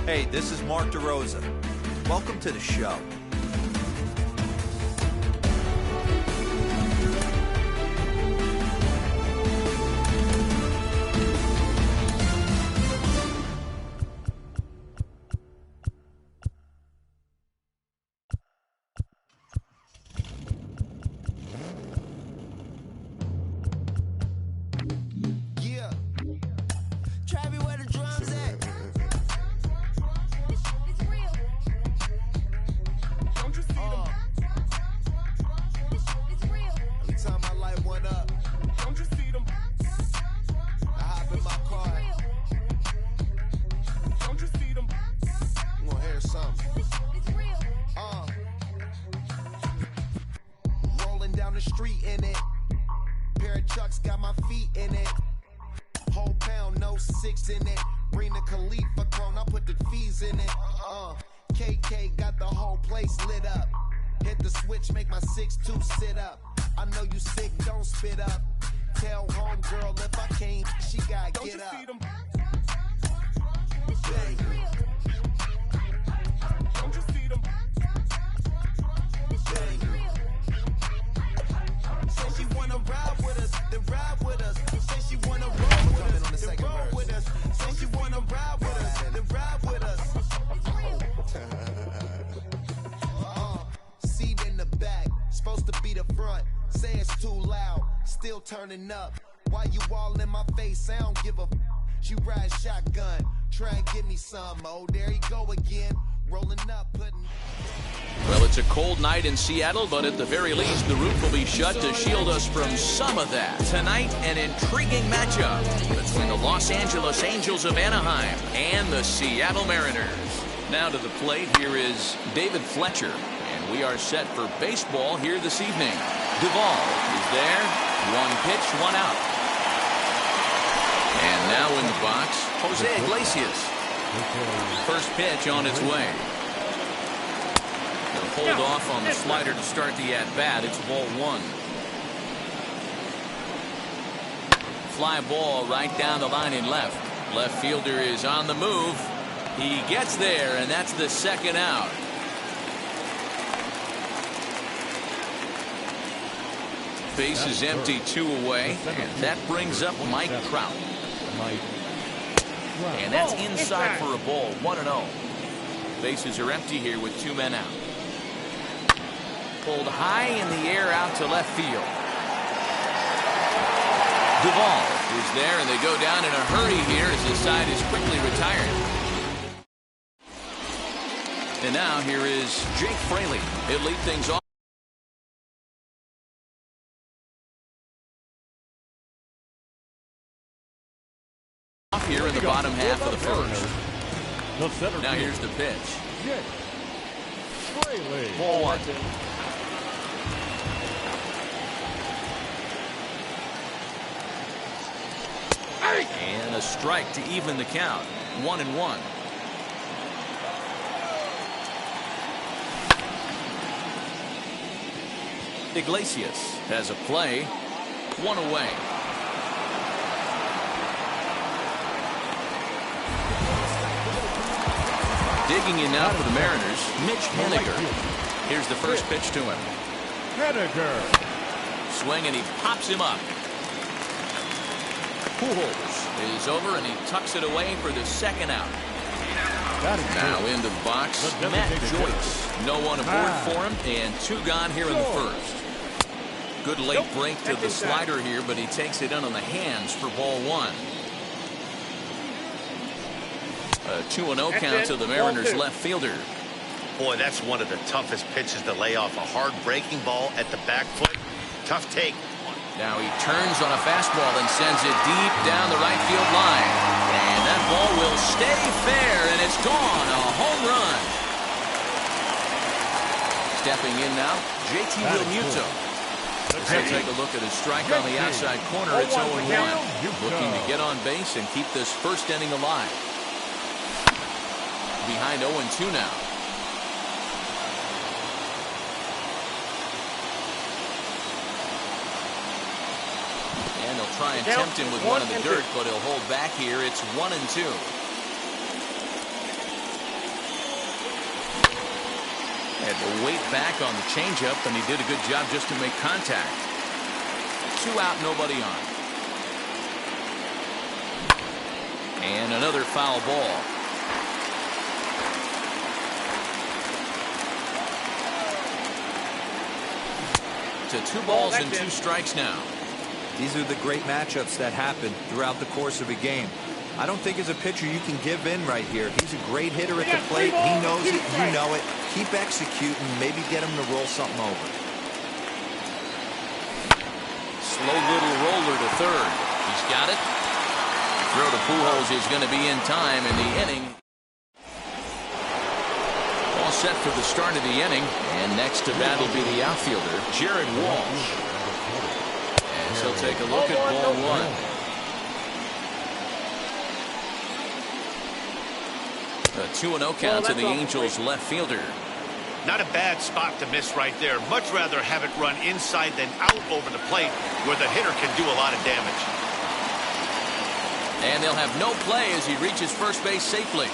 Hey, this is Mark DeRosa. Welcome to the show. Turning up, why you all in my face? I don't give a f. She ride shotgun, try and give me some. Oh, there you go again, rolling up, putting. Well, it's a cold night in Seattle, but at the very least, the roof will be shut to shield us from some of that. Tonight, an intriguing matchup between the Los Angeles Angels of Anaheim and the Seattle Mariners. Now to the plate, here is David Fletcher, and we are set for baseball here this evening. Duvall is there. One pitch, one out. And now in the box, Jose Iglesias. First pitch on its way. They'll hold off on the slider to start the at-bat. It's ball one. Fly ball right down the line in left. Left fielder is on the move. He gets there, and that's the second out. Base is empty, 2 away, and that brings up Mike Trout. And that's inside for a ball, 1-0. Bases are empty here with 2 men out. Pulled high in the air out to left field. Duvall is there, and they go down in a hurry here as the side is quickly retired. And now here is Jake Fraley. He'll lead things off. Here in the bottom half of the first. Now here's the pitch. Ball one. And a strike to even the count. 1-1. Iglesias has a play. 1 away. Digging in now for the Mariners, Mitch Haniger. Here's the first pitch to him. Haniger. Swing, and he pops him up. Pujols is over, and he tucks it away for the second out. Now into the box, Matt Joyce. No one aboard for him, and 2 gone here in the first. Good late break to the slider here, but he takes it in on the hands for ball one. A 2-0 count to the Mariners left fielder. Boy, that's one of the toughest pitches to lay off. A hard breaking ball at the back foot. Tough take. Now he turns on a fastball and sends it deep down the right field line. And that ball will stay fair, and it's gone. A home run. Stepping in now, JT Realmuto. So take a look at his strike on the outside corner. It's 0-1. Looking to get on base and keep this first inning alive. Behind 0-2 now. And they'll try and tempt him with one in the dirt, but he'll hold back here. It's 1-2. Had to wait back on the changeup, and he did a good job just to make contact. 2 out, nobody on. And another foul ball. To 2 balls and 2 strikes now. These are the great matchups that happen throughout the course of a game. I don't think as a pitcher you can give in right here. He's a great hitter at the plate. He knows it. You know it. Keep executing. Maybe get him to roll something over. Slow little roller to third. He's got it. Throw to Pujols is going to be in time in the inning. All set for the start of the inning. And next to bat will be the outfielder, Jared Walsh. And he'll take a look at ball 1. A 2-0 count to the Angels left fielder. Not a bad spot to miss right there. Much rather have it run inside than out over the plate where the hitter can do a lot of damage. And they'll have no play as he reaches first base safely.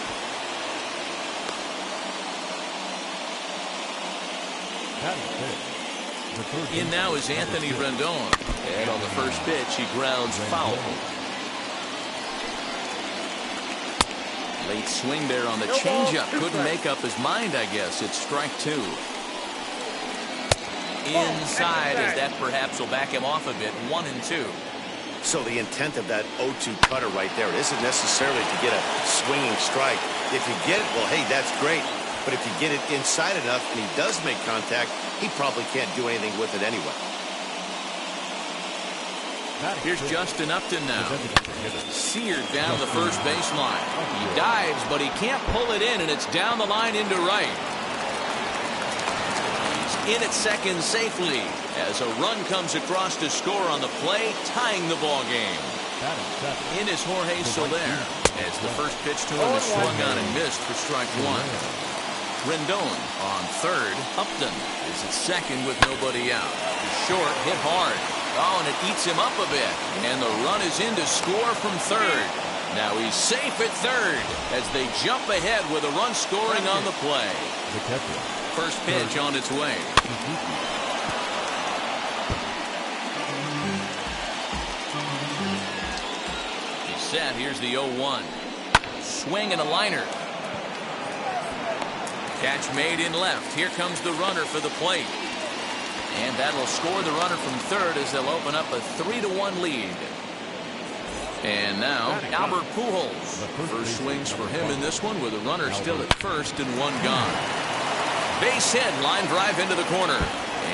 In now is Anthony Rendon. And on the first pitch, he grounds foul. Late swing there on the changeup. Couldn't make up his mind, I guess. It's strike 2. Inside, as that perhaps will back him off a bit. 1-2. So the intent of that 0-2 cutter right there isn't necessarily to get a swinging strike. If you get it, well, hey, that's great. But if you get it inside enough and he does make contact, he probably can't do anything with it anyway. Here's Justin Upton now. Seared down the first baseline. He dives, but he can't pull it in, and it's down the line into right. He's in at second safely as a run comes across to score on the play, tying the ball game. In is Jorge Soler as the first pitch to him is swung on and missed for strike 1. Rendon on third. Upton is at second with nobody out. Short, hit hard. Oh, and it eats him up a bit. And the run is in to score from third. Now he's safe at third as they jump ahead with a run scoring on the play. First pitch on its way. He's set. Here's the 0-1. Swing and a liner. Catch made in left. Here comes the runner for the plate. And that'll score the runner from third as they'll open up a 3-1 lead. And now Albert Pujols. First swings for him in this one with a runner still at first and 1 gone. Base hit, line drive into the corner.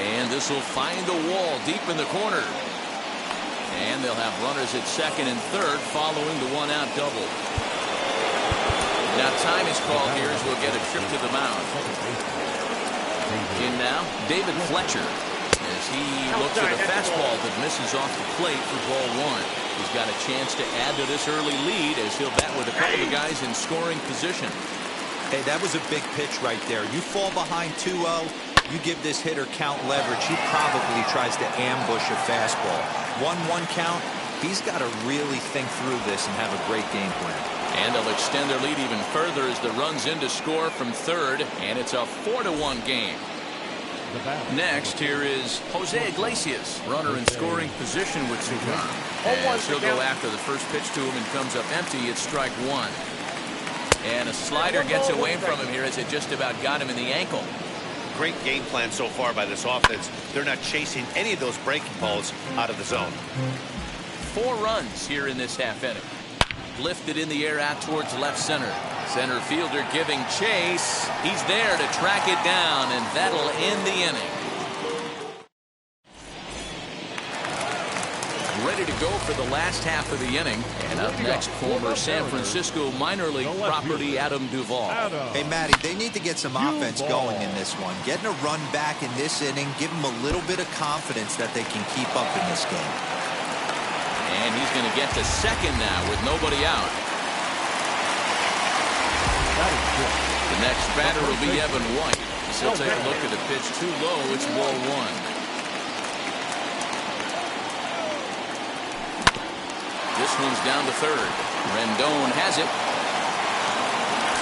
And this will find the wall deep in the corner. And they'll have runners at second and third following the 1-out double. Now time is called here as we'll get a trip to the mound. In now, David Fletcher as he looks at a fastball that misses off the plate for ball 1. He's got a chance to add to this early lead as he'll bat with a couple of guys in scoring position. Hey, that was a big pitch right there. You fall behind 2-0, you give this hitter count leverage. He probably tries to ambush a fastball. 1-1 count. He's got to really think through this and have a great game plan. And they'll extend their lead even further as the run's in to score from third, and it's a 4-1 game. Next, here is Jose Iglesias, runner in scoring position with 2 gone. As he'll go after the first pitch to him and comes up empty. It's strike 1. And a slider gets away from him here as it just about got him in the ankle. Great game plan so far by this offense. They're not chasing any of those breaking balls out of the zone. 4 runs here in this half inning. Lifted in the air out towards left center. Center fielder giving chase. He's there to track it down, and that'll end the inning. Ready to go for the last half of the inning. And up next, former San Francisco minor league property Adam Duvall. Hey, Matty, they need to get some offense going in this one. Getting a run back in this inning, give them a little bit of confidence that they can keep up in this game. And he's going to get to second now with nobody out. The next batter will be Evan White. He'll take a look at the pitch too low. It's ball 1. This one's down to third. Rendon has it.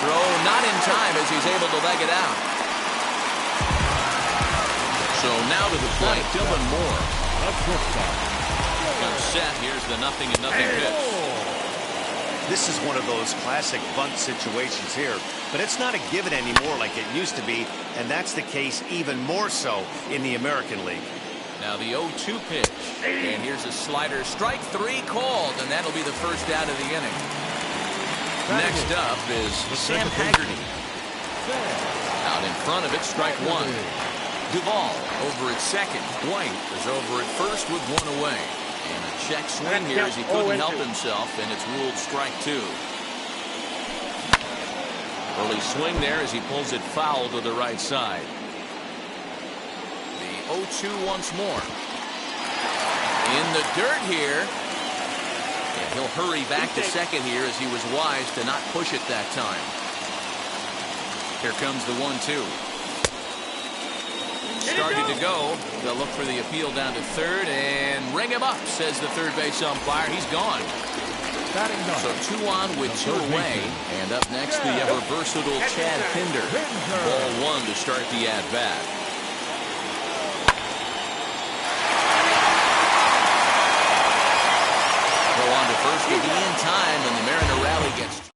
Throw not in time as he's able to leg it out. So now to the plate, Dylan Moore. Comes set. Here's the 0-0 pitch. This is one of those classic bunt situations here, but it's not a given anymore like it used to be, and that's the case even more so in the American League. Now the 0-2 pitch, and here's a slider. Strike 3 called, and that'll be the first out of the inning. Next up is Sam Haggerty. Out in front of it, strike 1. Duvall over at second. White is over at first with 1 away. And a check swing here as he couldn't help himself, and it's ruled strike 2. Early swing there as he pulls it foul to the right side. The 0-2 once more. In the dirt here. And he'll hurry back to second here as he was wise to not push it that time. Here comes the 1-2. Started to go. They'll look for the appeal down to third and ring him up, says the third base umpire. He's gone. So 2 on with 2 away. And up next, the ever versatile Chad Pinder. Ball 1 to start the at-bat. Go on to first will be in time, and the Mariner rally gets.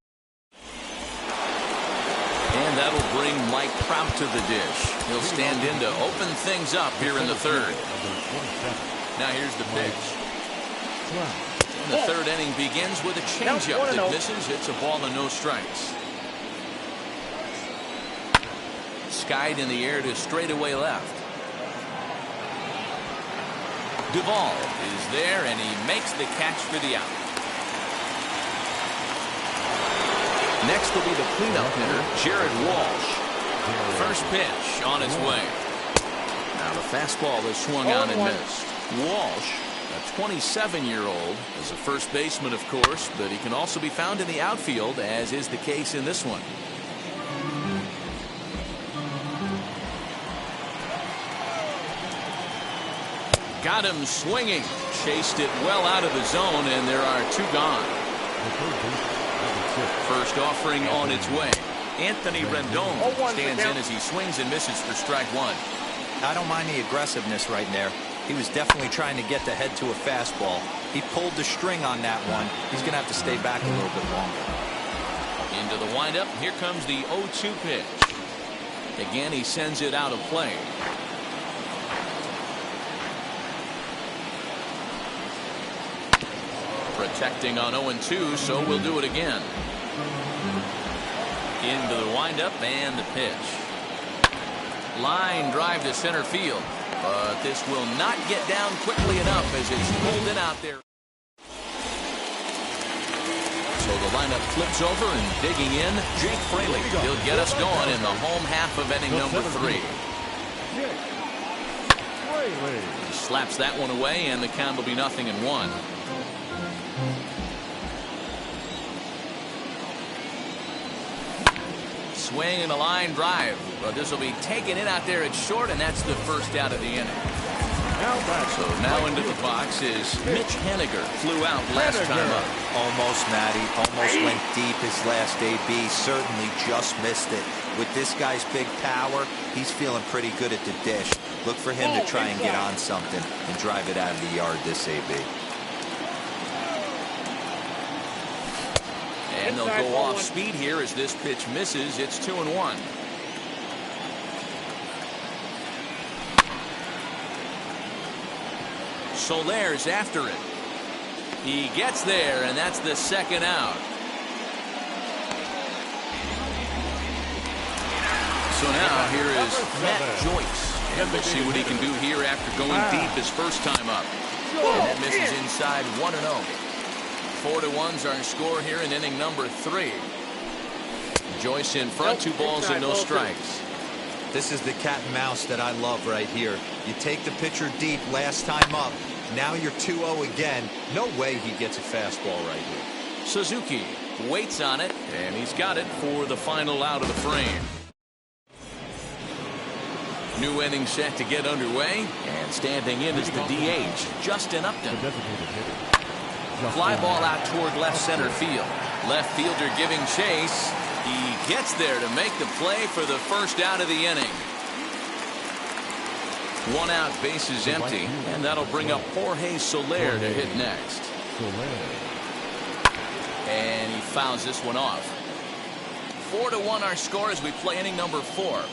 And that'll bring Mike Trout to the dish. He'll stand in to open things up here in the third. Now here's the pitch. And the third inning begins with a changeup that misses. It's a ball and no strikes. Skied in the air to straightaway left. Duvall is there, and he makes the catch for the out. Next will be the cleanup hitter, Jared Walsh. First pitch on its way. Now the fastball is swung out and missed. Walsh, a 27-year-old, is a first baseman, of course, but he can also be found in the outfield, as is the case in this one. Got him swinging. Chased it well out of the zone, and there are 2 gone. First offering on its way. Anthony Rendon stands in as he swings and misses for strike 1. I don't mind the aggressiveness right there. He was definitely trying to get the head to a fastball. He pulled the string on that one. He's going to have to stay back a little bit longer. Into the windup. Here comes the 0-2 pitch. Again, he sends it out of play. Protecting on 0-2, so we'll do it again. Into the windup and the pitch. Line drive to center field, but this will not get down quickly enough as it's pulled in out there. So the lineup flips over, and digging in, Jake Fraley. He'll get us going in the home half of inning number 3. He slaps that one away, and the count will be 0-1. Swing and a line drive, but this will be taken in out there at short, and that's the first out of the inning. So now into the box is Mitch Haniger. Flew out last time up. Almost, Matty. Almost went deep his last AB. Certainly just missed it. With this guy's big power, he's feeling pretty good at the dish. Look for him to try and get on something and drive it out of the yard this AB. And they'll go off speed here as this pitch misses. It's 2-1. Soler's after it. He gets there, and that's the second out. So now here is Matt Joyce. And we'll see what he can do here after going deep his first time up. And that misses inside 1-0. 4-1's our score here in inning number 3. Joyce in front, 2 balls and no strikes. This is the cat and mouse that I love right here. You take the pitcher deep last time up. Now you're 2-0 again. No way he gets a fastball right here. Suzuki waits on it, and he's got it for the final out of the frame. New inning set to get underway, and standing in is the DH, Justin Upton. Fly ball out toward left center field. Left fielder giving chase. He gets there to make the play for the first out of the inning. One out, bases empty, and that'll bring up Jorge Soler to hit next. And he fouls this one off. 4-1 our score as we play inning number 4.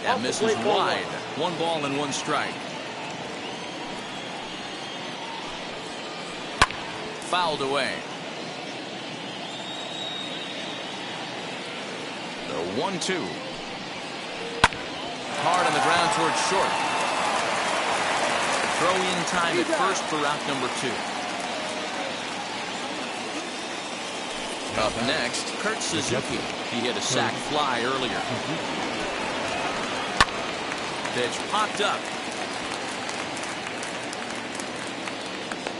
That misses wide. 1 ball and 1 strike. Fouled away. The 1-2. Hard on the ground towards short. Throw in time at first for route number 2. Up next, Kurt Suzuki. He hit a sac fly earlier. Pitch popped up.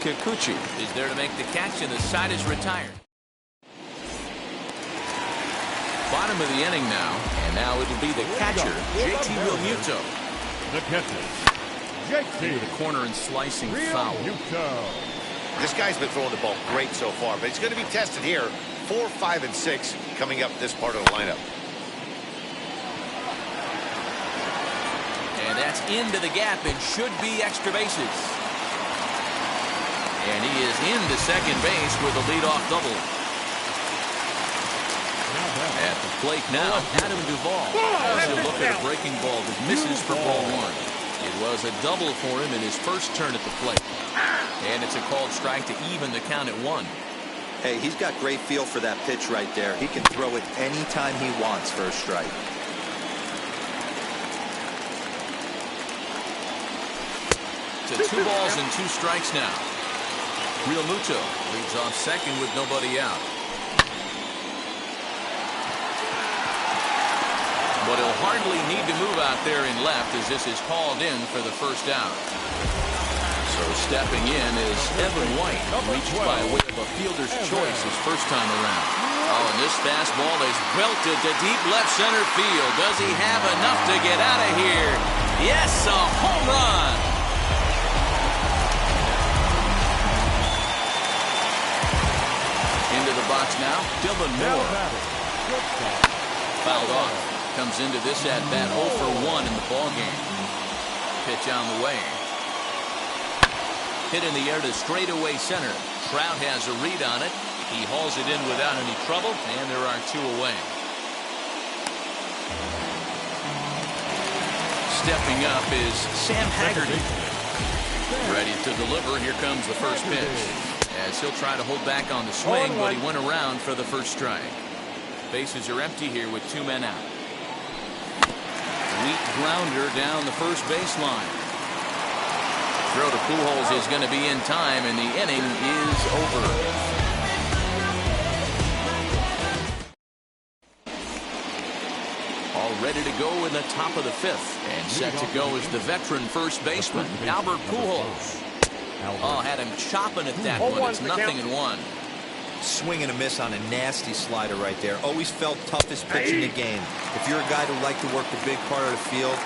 Kikuchi is there to make the catch, and the side is retired. Bottom of the inning now, and now it'll be the catcher, JT Realmuto. The catcher, JT. Into the corner and slicing foul. This guy's been throwing the ball great so far, but he's going to be tested here. 4, 5, and 6 coming up this part of the lineup. And that's into the gap and should be extra bases. And he is into second base with a leadoff double. At the plate now, Adam Duvall. As he'll look at a breaking ball that misses for ball 1. It was a double for him in his first turn at the plate. And it's a called strike to even the count at 1. Hey, he's got great feel for that pitch right there. He can throw it anytime he wants for a strike. To 2 balls and 2 strikes now. Realmuto leads off second with nobody out. But he'll hardly need to move out there in left as this is called in for the first out. So stepping in is Evan White, reached by way of a fielder's choice his first time around. Oh, and this fastball is belted to deep left center field. Does he have enough to get out of here? Yes, a home run. Into the box now, Dylan Moore. Fouled off. Comes into this at bat 0 for 1 in the ballgame. Pitch on the way. Hit in the air to straightaway center. Trout has a read on it. He hauls it in without any trouble, and there are 2 away. Stepping up is Sam Haggerty. Ready to deliver. Here comes the first pitch. As he'll try to hold back on the swing, but he went around for the first strike. Bases are empty here with 2 men out. Weak grounder down the first baseline. Throw to Pujols is going to be in time, and the inning is over. All ready to go in the top of the 5th, and set to go is the veteran first baseman, Albert Pujols. Oh, had him chopping at that one. It's 0-1. Swing and a miss on a nasty slider right there. Always felt toughest pitch in the game. If you're a guy who liked to work the big part of the field,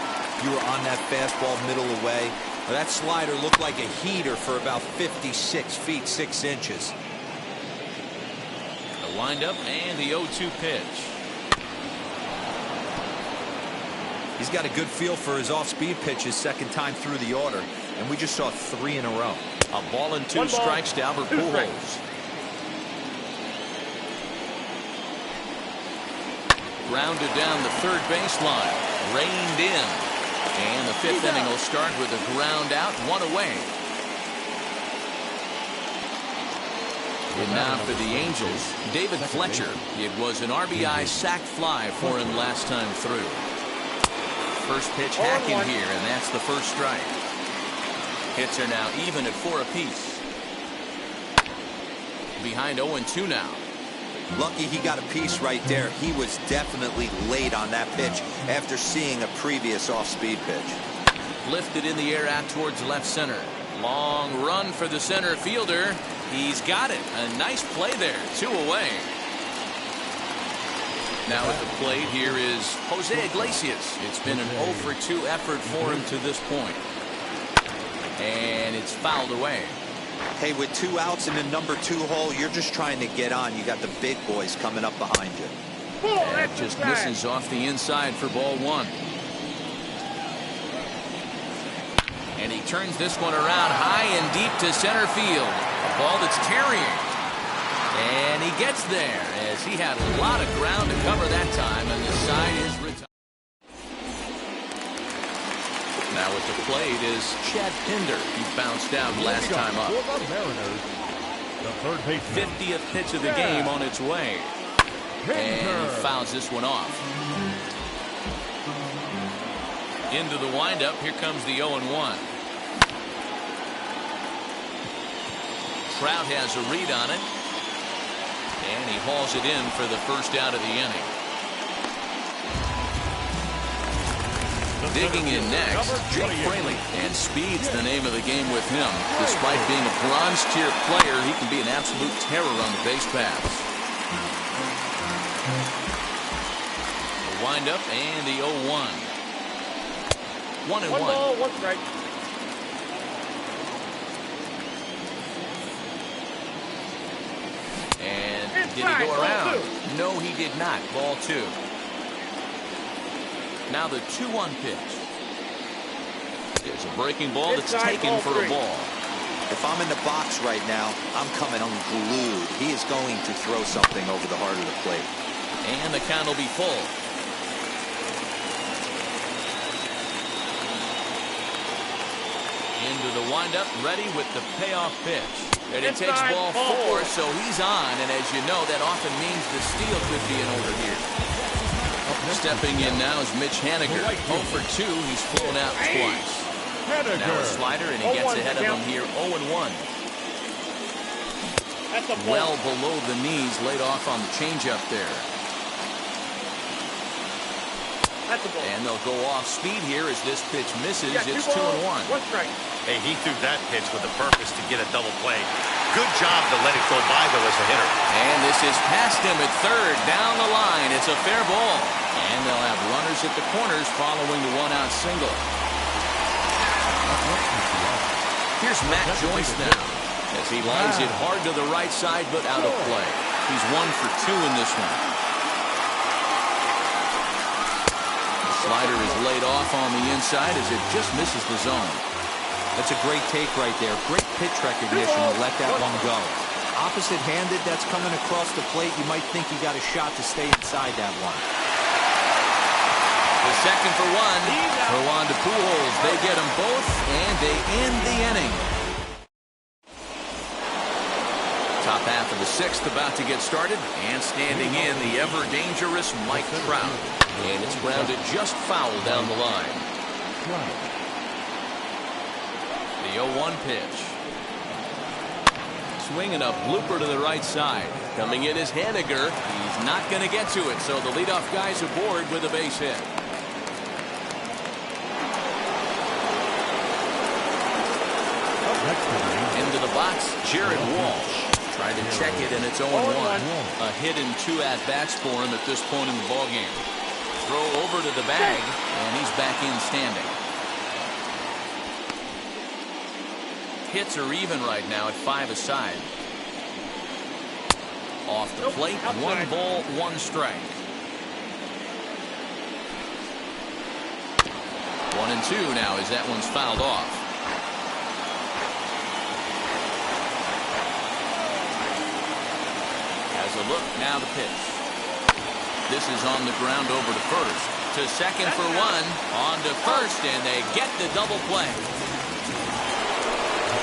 you were on that fastball middle away. That slider looked like a heater for about 56 feet 6 inches. The windup and the 0-2 pitch. He's got a good feel for his off-speed pitches second time through the order, and we just saw 3 in a row. A ball and 2 strikes to Albert Pujols. Grounded down the third baseline. Reined in. And the 5th inning will start with a ground out, 1 away. And now for the Angels, David Fletcher. It was an RBI sac fly for him last time through. First pitch hacking here, and that's the first strike. Hits are now even at 4 apiece. Behind 0-2 now. Lucky he got a piece right there. He was definitely late on that pitch after seeing a previous off-speed pitch. Lifted in the air out towards left center. Long run for the center fielder. He's got it. A nice play there. 2 away. Now at the plate here is Jose Iglesias. It's been an 0 for 2 effort for him to this point. And it's fouled away. Hey, with 2 outs in the number 2 hole, you're just trying to get on. You got the big boys coming up behind you. That just misses off the inside for ball 1. And he turns this one around high and deep to center field. A ball that's tarrying. And he gets there as he had a lot of ground to cover that time, and the side is retired. Now at the plate is Chad Pinder. He bounced out last time up. The third baseman. 50th pitch of the game on its way. And he fouls this one off. Into the windup. Here comes the 0-1. Trout has a read on it. And he hauls it in for the first out of the inning. Digging in next, Jake Fraley. And speed's the name of the game with him. Despite being a bronze tier player, he can be an absolute terror on the base paths. The windup and the 0-1. 1-1. One ball, one strike. And did he go around? No, he did not. Ball 2. Now the 2-1 pitch. There's a breaking ball that's taken for a ball. If I'm in the box right now, I'm coming unglued. He is going to throw something over the heart of the plate. And the count will be full. Into the windup, ready with the payoff pitch. And he takes ball 4, so he's on. And as you know, that often means the steal could be in order here. Stepping in now is Mitch Haniger. 0 for 2. He's flown out twice. Now a slider, and he gets ahead of him here. 0-1. Well below the knees, laid off on the changeup there. And they'll go off speed here as this pitch misses. It's 2-1. One strike. Hey, he threw that pitch with a purpose to get a double play. Good job to let it go by, though, as a hitter. And this is past him at third. Down the line. It's a fair ball. And they'll have runners at the corners following the one-out single. Here's Matt Joyce now as he lines it hard to the right side, but out of play. He's 1 for 2 in this one. The slider is laid off on the inside as it just misses the zone. That's a great take right there. Great pitch recognition to let that one go. Opposite-handed, that's coming across the plate. You might think he got a shot to stay inside that one. The second for 1. Throw on to Pujols. They get them both, and they end the inning. Top half of the 6th about to get started, and standing in the ever-dangerous Mike Trout. And it's grounded just foul down the line. The 0-1 pitch. Swinging a blooper to the right side. Coming in is Haniger. He's not going to get to it, so the leadoff guy's aboard with a base hit. Into the box, Jared Walsh. Tried to check it, and it's 0-1. A hit and 2 at-bats for him at this point in the ballgame. Throw over to the bag, and he's back in standing. Hits are even right now at 5 aside. Off the plate, 1 ball, 1 strike. 1-2 now as that one's fouled off. Has a look, now the pitch. This is on the ground over to first. To second for 1, on to first, and they get the double play.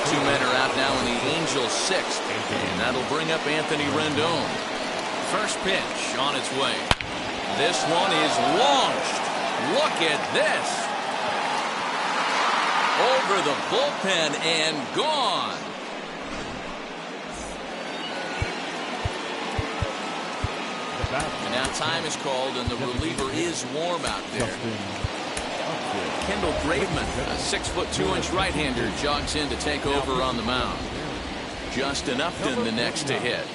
2 men are out now in the Angels' 6th, and that'll bring up Anthony Rendon. First pitch on its way. This one is launched. Look at this. Over the bullpen and gone. And now time is called, and the reliever is warm out there. Kendall Graveman, a 6'2" right-hander, jogs in to take over on the mound. Justin Upton the next to hit.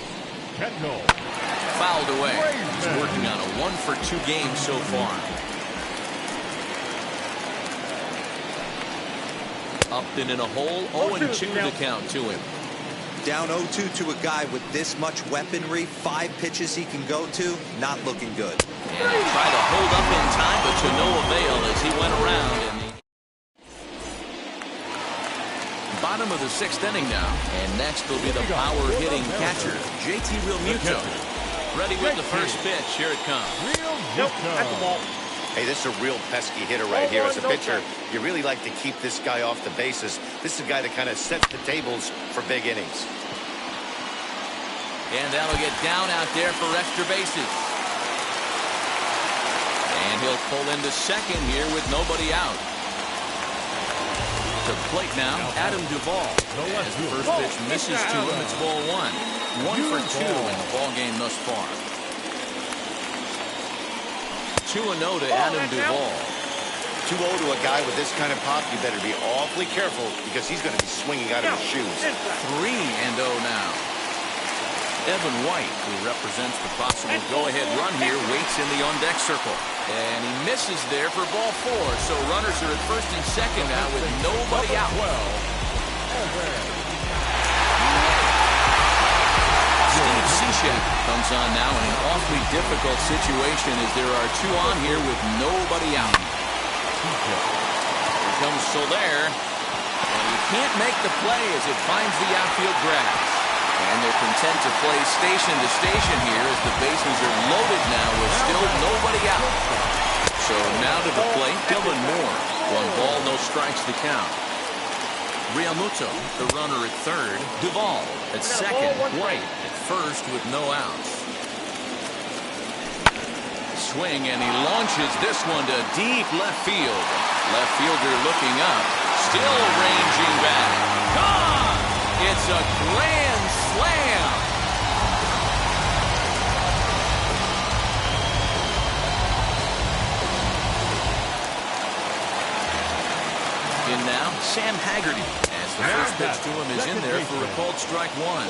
Fouled away. He's working on a 1-for-2 game so far. Upton in a hole, 0-2 the count to him. Down 0-2 to a guy with this much weaponry, 5 pitches he can go to, not looking good. And he tried to hold up in time, but to no avail as he went around. And bottom of the 6th inning now. And next will be the power-hitting catcher, JT Realmuto. Ready with the first pitch. Here it comes. Hey, this is a real pesky hitter right here. As a pitcher, you really like to keep this guy off the bases. This is a guy that kind of sets the tables for big innings. And that'll get down out there for extra bases. And he'll pull into second here with nobody out. To the plate now, Adam Duvall. As the first pitch misses to him, it's ball 1. 1 for 2 in the ball game thus far. 2-0 to Adam Duvall. 2-0 to a guy with this kind of pop. You better be awfully careful because he's going to be swinging out of his shoes. 3-0 now. Evan White, who represents the possible go-ahead run here, waits in the on-deck circle. And he misses there for ball 4. So runners are at first and second now with nobody out. Steve Cishek comes on now in an awfully difficult situation as there are 2 on here with nobody out. Here comes Soler. And he can't make the play as it finds the outfield grass. And they're content to play station to station here as the bases are loaded now with still nobody out. So now to the plate, Dylan Moore. 1 ball, no strikes to count. Realmuto, the runner at third. Duvall at second. White at first with no outs. Swing, and he launches this one to deep left field. Left fielder looking up. Still ranging back. Gone! It's a grand slam. In now, Sam Haggerty, as the first pitch to him is in there for a called strike 1.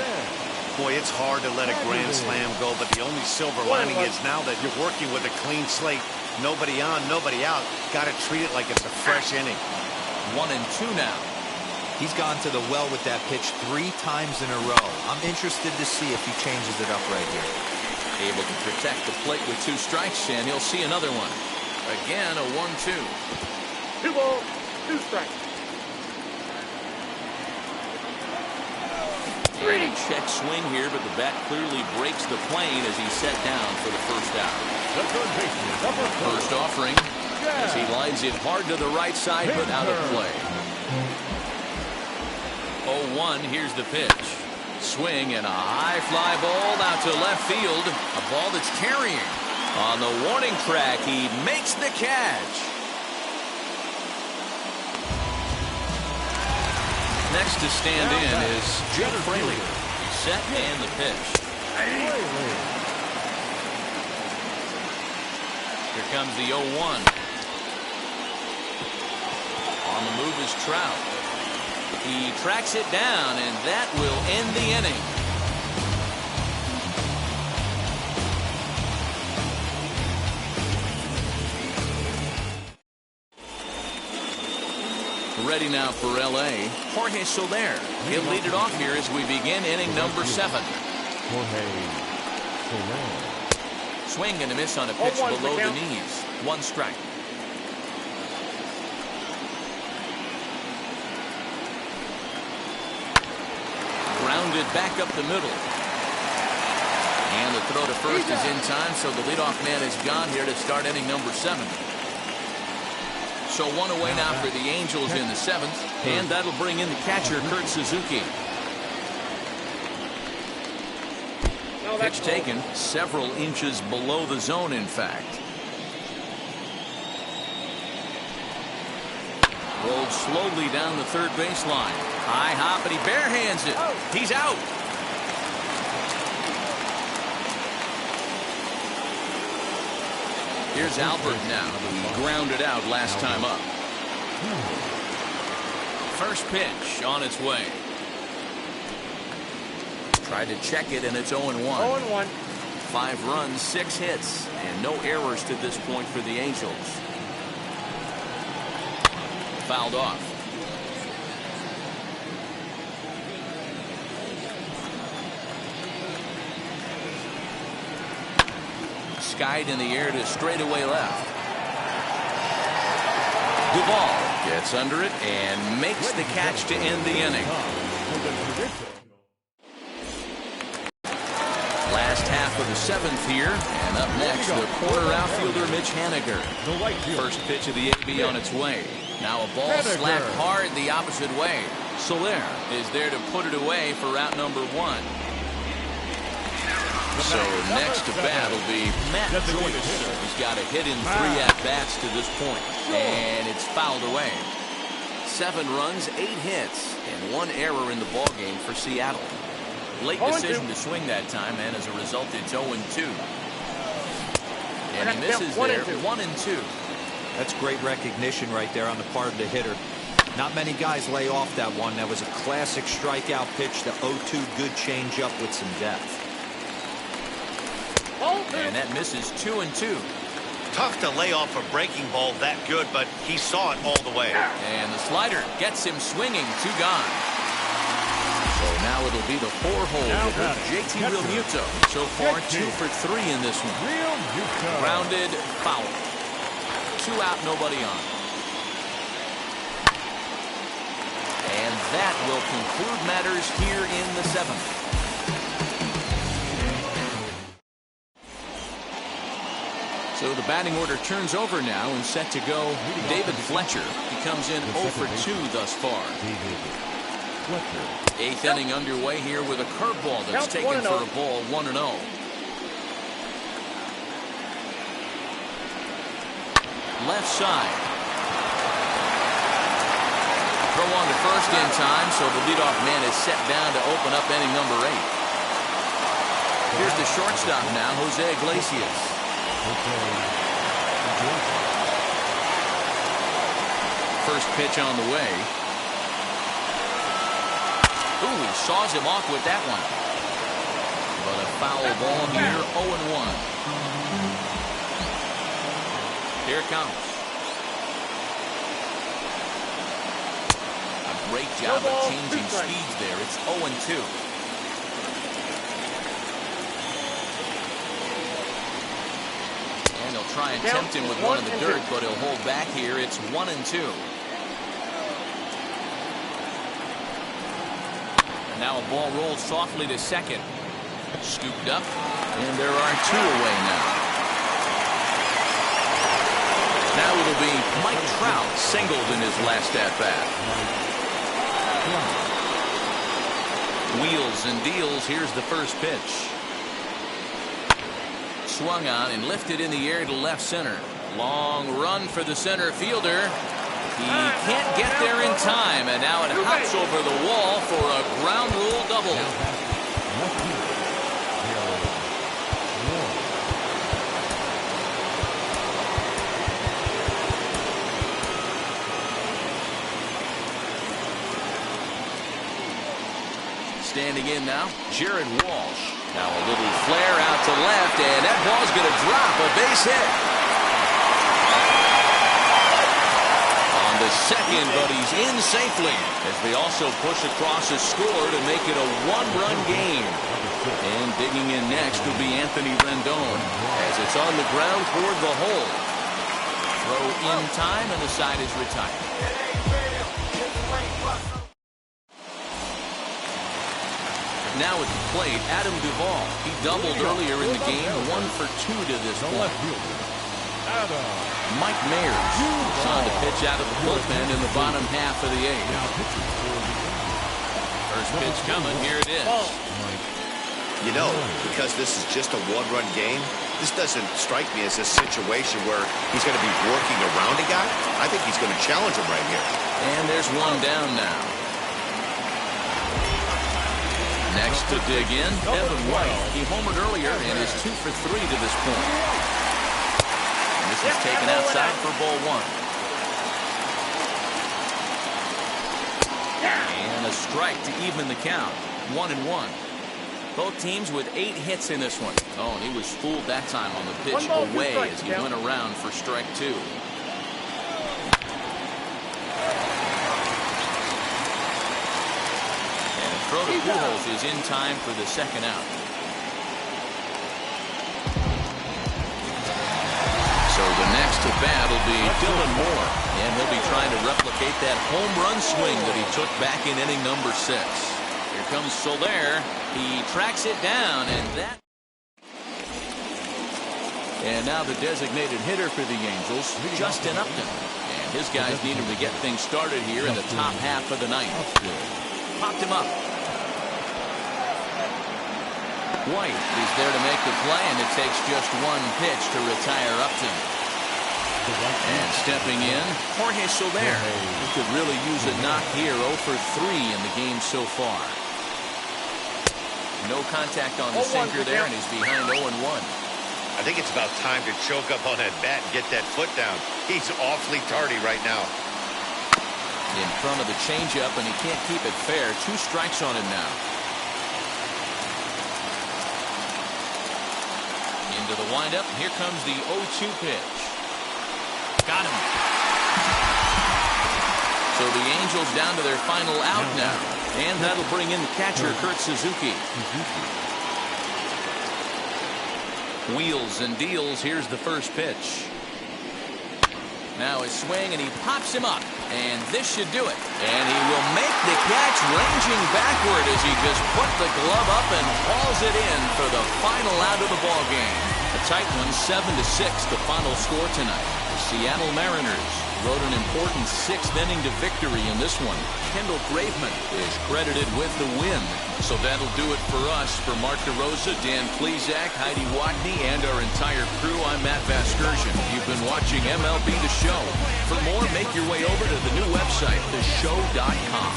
Boy, it's hard to let a grand slam go, but the only silver lining is now that you're working with a clean slate. Nobody on, nobody out. Got to treat it like it's a fresh inning. 1-2 now. He's gone to the well with that pitch 3 times in a row. I'm interested to see if he changes it up right here. Able to protect the plate with 2 strikes, and he'll see another one. Again, a 1-2. 2 balls, 2 strikes. And a check swing here, but the bat clearly breaks the plane as he's set down for the first out. First offering as he lines it hard to the right side, but out of play. 0-1, here's the pitch. Swing and a high fly ball out to left field. A ball that's carrying. On the warning track, he makes the catch. Next to stand in is Jake Fraley. He's set and the pitch. Here comes the 0-1. On the move is Trout. He tracks it down, and that will end the inning. Ready now for L.A., Jorge Soler. He'll lead it off here as we begin inning number 7. Jorge Soler. Swing and a miss on a pitch below the knees. 1 strike. Grounded back up the middle. And the throw to first is in time, so the leadoff man is gone here to start inning number 7. So 1 away now for the Angels in the 7th, and that'll bring in the catcher, Kurt Suzuki. Pitch taken several inches below the zone, in fact. Rolled slowly down the third baseline. High hop, and he barehands it. He's out. Here's Albert now. He grounded out last time up. First pitch on its way. Tried to check it, and it's 0-1. 0-1. 5 runs, 6 hits, and no errors to this point for the Angels. Fouled off. Skied in the air to straightaway left. Duvall gets under it and makes the catch to end the inning. Last half of the seventh here, and up next, the corner outfielder Mitch Haniger. First pitch of the AB on its way. Now a ball slapped hard the opposite way. Soler is there to put it away for out number one. So next to bat will be Matt Joyce. He's got a hit in 3 at-bats to this point, and it's fouled away. 7 runs, 8 hits, and 1 error in the ballgame for Seattle. Late decision to swing that time, and as a result, it's 0-2. And he misses there, 1-2. That's great recognition right there on the part of the hitter. Not many guys lay off that one. That was a classic strikeout pitch, the 0-2 good changeup with some depth. And that misses 2-2. Tough to lay off a breaking ball that good, but he saw it all the way. And the slider gets him swinging, 2 gone. So now it'll be the 4-hole hitter, JT Realmuto. So far, 2 for 3 in this one. Grounded, foul. 2 out, nobody on. And that will conclude matters here in the 7th. So the batting order turns over now and set to go. David Fletcher. He comes in 0 for 2 thus far. 8th inning underway here with a curveball that's taken for a ball, 1-0. Left side. Throw on to first in time, so the leadoff man is set down to open up inning number 8. Here's the shortstop now, Jose Iglesias. First pitch on the way. Ooh, he saws him off with that one. But a foul ball here, 0-1. Here it comes. A great job of changing speeds there. It's 0-2. Try and tempt him with one in the dirt, but he'll hold back here. It's 1-2. And now a ball rolls softly to second. Scooped up, and there are 2 away now. Now it'll be Mike Trout singled in his last at-bat. Wheels and deals. Here's the first pitch. Swung on and lifted in the air to left center. Long run for the center fielder. He can't get there in time, and now it hops over the wall for a ground rule double. Standing in now, Jared Walsh. Now a little flare out to left, and that ball's going to drop, a base hit. On the second, but he's in safely as they also push across a score to make it a 1-run game. And digging in next will be Anthony Rendon as it's on the ground toward the hole. Throw in time, and the side is retired. Now at the plate, Adam Duvall. He doubled earlier in the game, 1 for 2 to this point. Mike Mayers is on to pitch out of the bullpen in the bottom half of the 8th. First pitch coming, here it is. You know, because this is just a 1-run game, this doesn't strike me as a situation where he's going to be working around a guy. I think he's going to challenge him right here. And there's 1 down now. Next to dig in, Evan White. He homered earlier and is 2 for 3 to this point. And this is taken outside for ball 1. And a strike to even the count. 1-1. Both teams with 8 hits in this one. Oh, and he was fooled that time on the pitch away as he went around for strike 2. Throw to Pujols is in time for the second out. So the next to bat will be Dylan Moore, and he'll be trying to replicate that home run swing that he took back in inning number 6. Here comes Soler. He tracks it down, and now the designated hitter for the Angels, Justin Upton. And his guys need him to get things started here in the top half of the ninth. Popped him up. White is there to make the play, and it takes just one pitch to retire Upton. And stepping in, Jorge Soler. He could really use a knock here. 0 for 3 in the game so far. No contact on the sinker there, and he's behind 0-1. I think it's about time to choke up on that bat and get that foot down. He's awfully tardy right now. In front of the changeup, and he can't keep it fair. 2 strikes on him now. Into the windup. Here comes the 0-2 pitch. Got him. So the Angels down to their final out now. And that'll bring in the catcher, Kurt Suzuki. Wheels and deals. Here's the first pitch. Now his swing, and he pops him up. And this should do it. And he will make the catch, ranging backward as he just put the glove up and hauls it in for the final out of the ball game. A tight one, 7-6, the final score tonight. The Seattle Mariners rode an important 6th inning to victory in this one. Kendall Graveman is credited with the win. So that'll do it for us. For Mark DeRosa, Dan Plesac, Heidi Watney, and our entire crew, I'm Matt Vasgersian. You've been watching MLB The Show. For more, make your way over to the new website, theshow.com.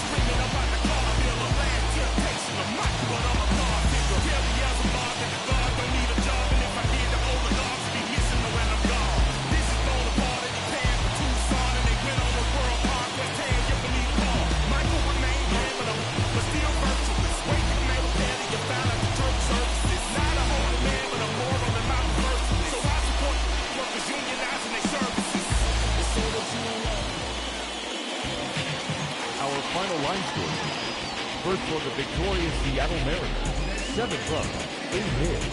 Final line score. First for the victorious Seattle Mariners, 7 runs, 8 hits,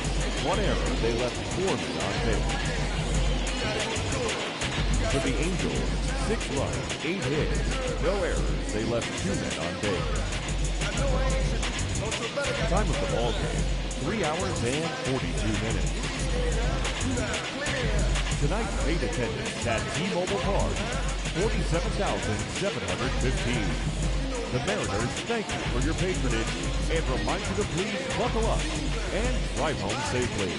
1 error. They left 4 men on base. For the Angels, 6 runs, 8 hits, no errors. They left 2 men on base. Time of the ball game, 3 hours and 42 minutes. Tonight's paid attendance at T-Mobile Park, 47,715. The Mariners thank you for your patronage and remind you to please buckle up and drive home safely.